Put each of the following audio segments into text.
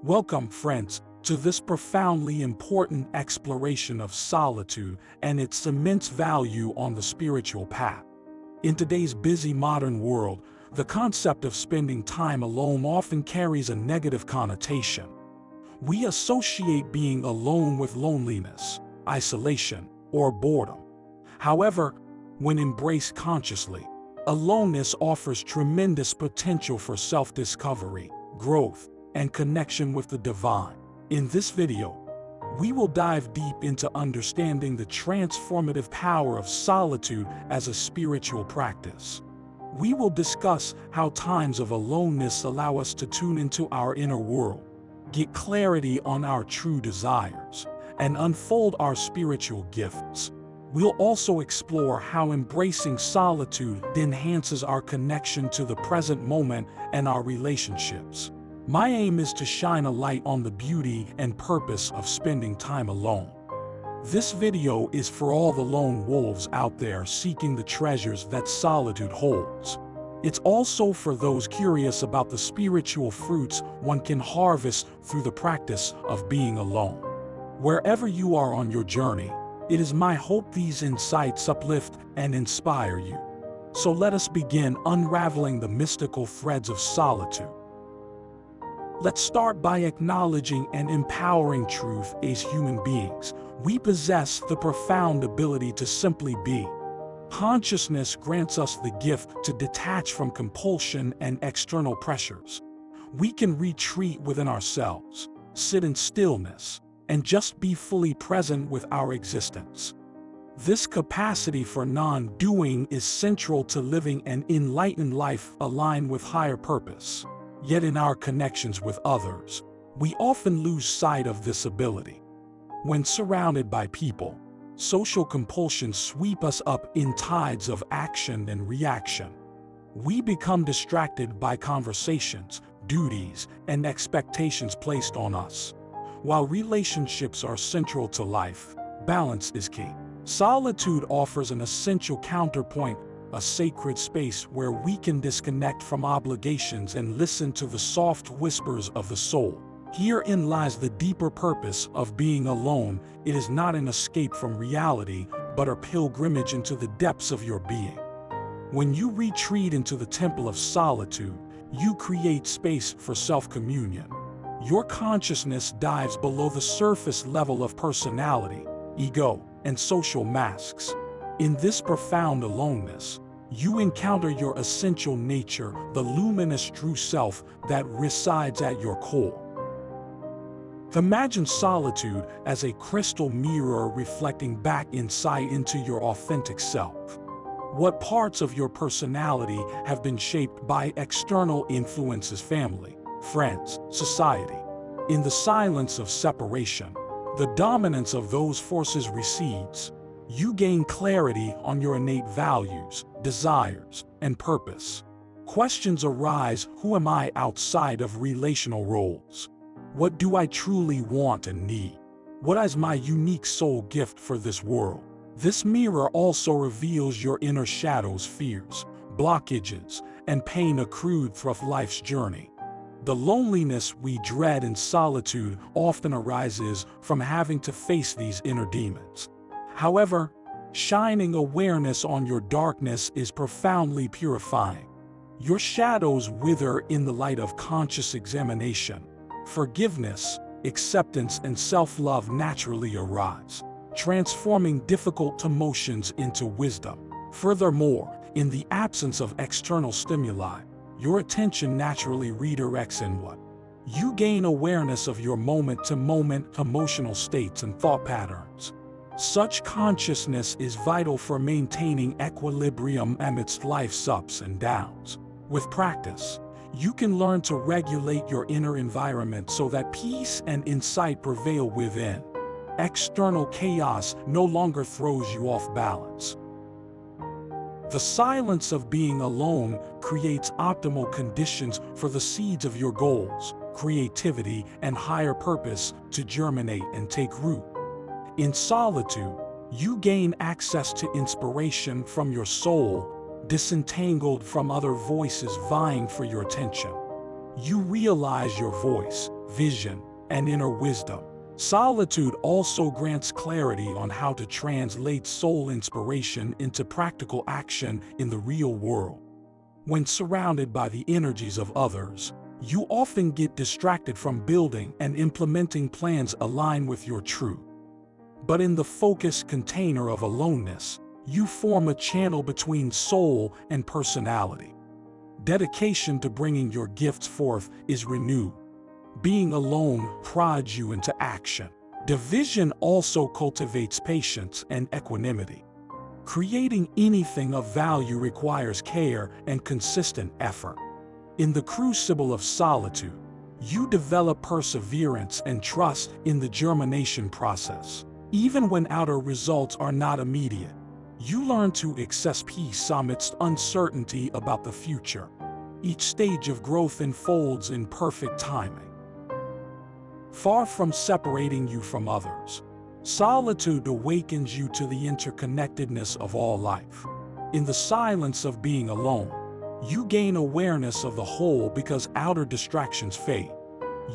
Welcome, friends, to this profoundly important exploration of solitude and its immense value on the spiritual path. In today's busy modern world, the concept of spending time alone often carries a negative connotation. We associate being alone with loneliness, isolation, or boredom. However, when embraced consciously, aloneness offers tremendous potential for self-discovery, growth, and connection with the divine. In this video, we will dive deep into understanding the transformative power of solitude as a spiritual practice. We will discuss how times of aloneness allow us to tune into our inner world, get clarity on our true desires, and unfold our spiritual gifts. We'll also explore how embracing solitude enhances our connection to the present moment and our relationships. My aim is to shine a light on the beauty and purpose of spending time alone. This video is for all the lone wolves out there seeking the treasures that solitude holds. It's also for those curious about the spiritual fruits one can harvest through the practice of being alone. Wherever you are on your journey, it is my hope these insights uplift and inspire you. So let us begin unraveling the mystical threads of solitude. Let's start by acknowledging and empowering truth. As human beings, we possess the profound ability to simply be. Consciousness grants us the gift to detach from compulsion and external pressures. We can retreat within ourselves, sit in stillness, and just be fully present with our existence. This capacity for non-doing is central to living an enlightened life aligned with higher purpose. Yet in our connections with others, we often lose sight of this ability. When surrounded by people, social compulsions sweep us up in tides of action and reaction. We become distracted by conversations, duties, and expectations placed on us. While relationships are central to life, balance is key. Solitude offers an essential counterpoint, a sacred space where we can disconnect from obligations and listen to the soft whispers of the soul. Herein lies the deeper purpose of being alone. It is not an escape from reality, but a pilgrimage into the depths of your being. When you retreat into the temple of solitude, you create space for self-communion. Your consciousness dives below the surface level of personality, ego, and social masks. In this profound aloneness, you encounter your essential nature, the luminous true self that resides at your core. Imagine solitude as a crystal mirror reflecting back insight into your authentic self. What parts of your personality have been shaped by external influences, family, friends, society? In the silence of separation, the dominance of those forces recedes. You gain clarity on your innate values, desires, and purpose. Questions arise: who am I outside of relational roles? What do I truly want and need? What is my unique soul gift for this world? This mirror also reveals your inner shadows, fears, blockages, and pain accrued through life's journey. The loneliness we dread in solitude often arises from having to face these inner demons. However, shining awareness on your darkness is profoundly purifying. Your shadows wither in the light of conscious examination. Forgiveness, acceptance, and self-love naturally arise, transforming difficult emotions into wisdom. Furthermore, in the absence of external stimuli, your attention naturally redirects inward. You gain awareness of your moment-to-moment emotional states and thought patterns. Such consciousness is vital for maintaining equilibrium amidst life's ups and downs. With practice, you can learn to regulate your inner environment so that peace and insight prevail within. External chaos no longer throws you off balance. The silence of being alone creates optimal conditions for the seeds of your goals, creativity, and higher purpose to germinate and take root. In solitude, you gain access to inspiration from your soul, disentangled from other voices vying for your attention. You realize your voice, vision, and inner wisdom. Solitude also grants clarity on how to translate soul inspiration into practical action in the real world. When surrounded by the energies of others, you often get distracted from building and implementing plans aligned with your truth. But in the focused container of aloneness, you form a channel between soul and personality. Dedication to bringing your gifts forth is renewed. Being alone prods you into action. Division also cultivates patience and equanimity. Creating anything of value requires care and consistent effort. In the crucible of solitude, you develop perseverance and trust in the germination process. Even when outer results are not immediate, you learn to access peace amidst uncertainty about the future. Each stage of growth unfolds in perfect timing. Far from separating you from others, solitude awakens you to the interconnectedness of all life. In the silence of being alone, you gain awareness of the whole because outer distractions fade.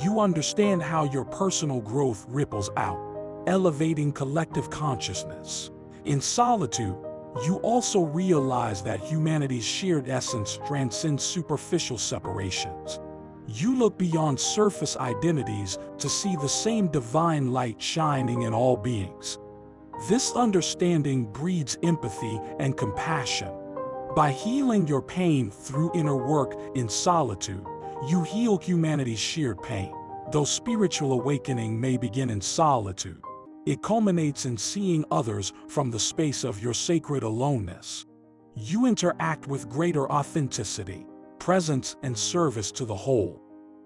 You understand how your personal growth ripples out, elevating collective consciousness. In solitude, you also realize that humanity's shared essence transcends superficial separations. You look beyond surface identities to see the same divine light shining in all beings. This understanding breeds empathy and compassion. By healing your pain through inner work in solitude, you heal humanity's shared pain. Though spiritual awakening may begin in solitude, it culminates in seeing others from the space of your sacred aloneness. You interact with greater authenticity, presence, and service to the whole.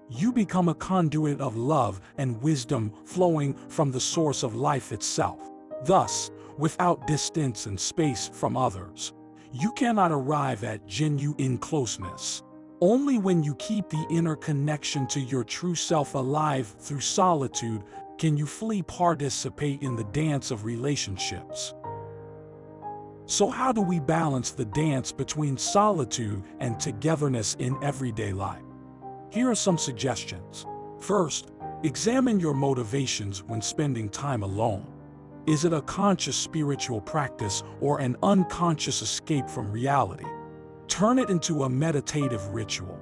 You become a conduit of love and wisdom flowing from the source of life itself. Thus, without distance and space from others, you cannot arrive at genuine closeness. Only when you keep the inner connection to your true self alive through solitude can you fully participate in the dance of relationships. So how do we balance the dance between solitude and togetherness in everyday life? Here are some suggestions. First, examine your motivations when spending time alone. Is it a conscious spiritual practice or an unconscious escape from reality? Turn it into a meditative ritual.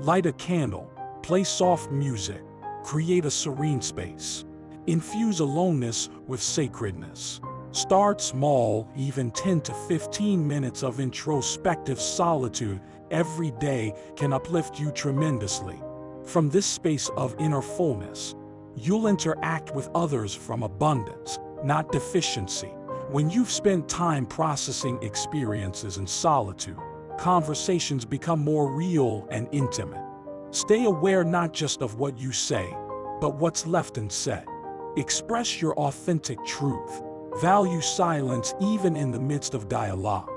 Light a candle, play soft music, create a serene space. Infuse aloneness with sacredness. Start small, even 10 to 15 minutes of introspective solitude every day can uplift you tremendously. From this space of inner fullness, you'll interact with others from abundance, not deficiency. When you've spent time processing experiences in solitude, conversations become more real and intimate. Stay aware not just of what you say, but what's left unsaid. Express your authentic truth. Value silence even in the midst of dialogue.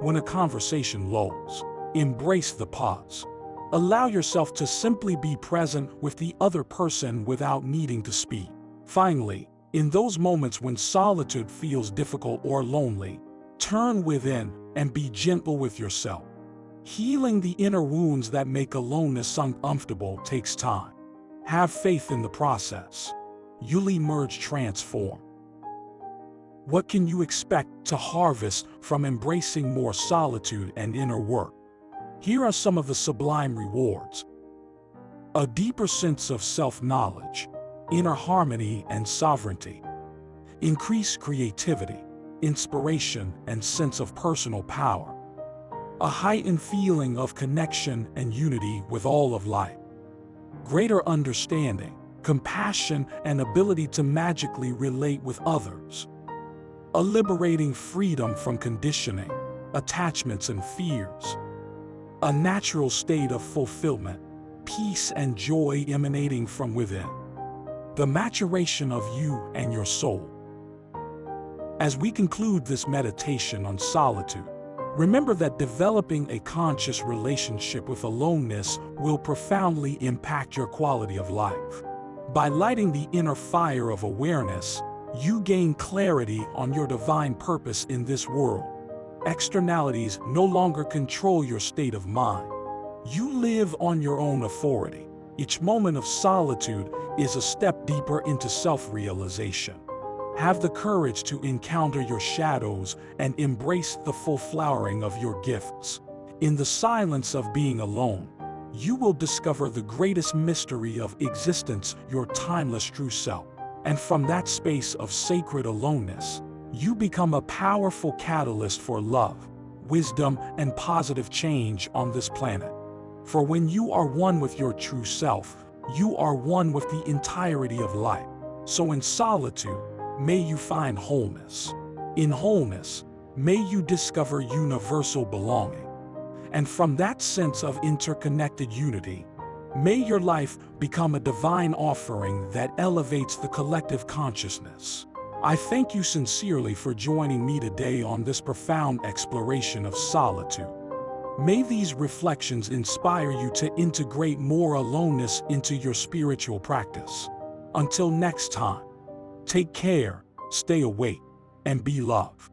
When a conversation lulls, embrace the pause. Allow yourself to simply be present with the other person without needing to speak. Finally, in those moments when solitude feels difficult or lonely, turn within and be gentle with yourself. Healing the inner wounds that make aloneness uncomfortable takes time. Have faith in the process. You'll emerge transformed. What can you expect to harvest from embracing more solitude and inner work? Here are some of the sublime rewards. A deeper sense of self-knowledge, inner harmony and sovereignty. Increased creativity, inspiration and sense of personal power. A heightened feeling of connection and unity with all of life. Greater understanding, compassion and ability to magically relate with others. A liberating freedom from conditioning, attachments and fears. A natural state of fulfillment, peace and joy emanating from within. The maturation of you and your soul. As we conclude this meditation on solitude, remember that developing a conscious relationship with aloneness will profoundly impact your quality of life. By lighting the inner fire of awareness, you gain clarity on your divine purpose in this world. Externalities no longer control your state of mind. You live on your own authority. Each moment of solitude is a step deeper into self-realization. Have the courage to encounter your shadows and embrace the full flowering of your gifts. In the silence of being alone, you will discover the greatest mystery of existence, your timeless true self. And from that space of sacred aloneness, you become a powerful catalyst for love, wisdom, and positive change on this planet. For when you are one with your true self, you are one with the entirety of life. So in solitude, may you find wholeness. In wholeness, may you discover universal belonging. And from that sense of interconnected unity, may your life become a divine offering that elevates the collective consciousness. I thank you sincerely for joining me today on this profound exploration of solitude. May these reflections inspire you to integrate more aloneness into your spiritual practice. Until next time, take care, stay awake, and be loved.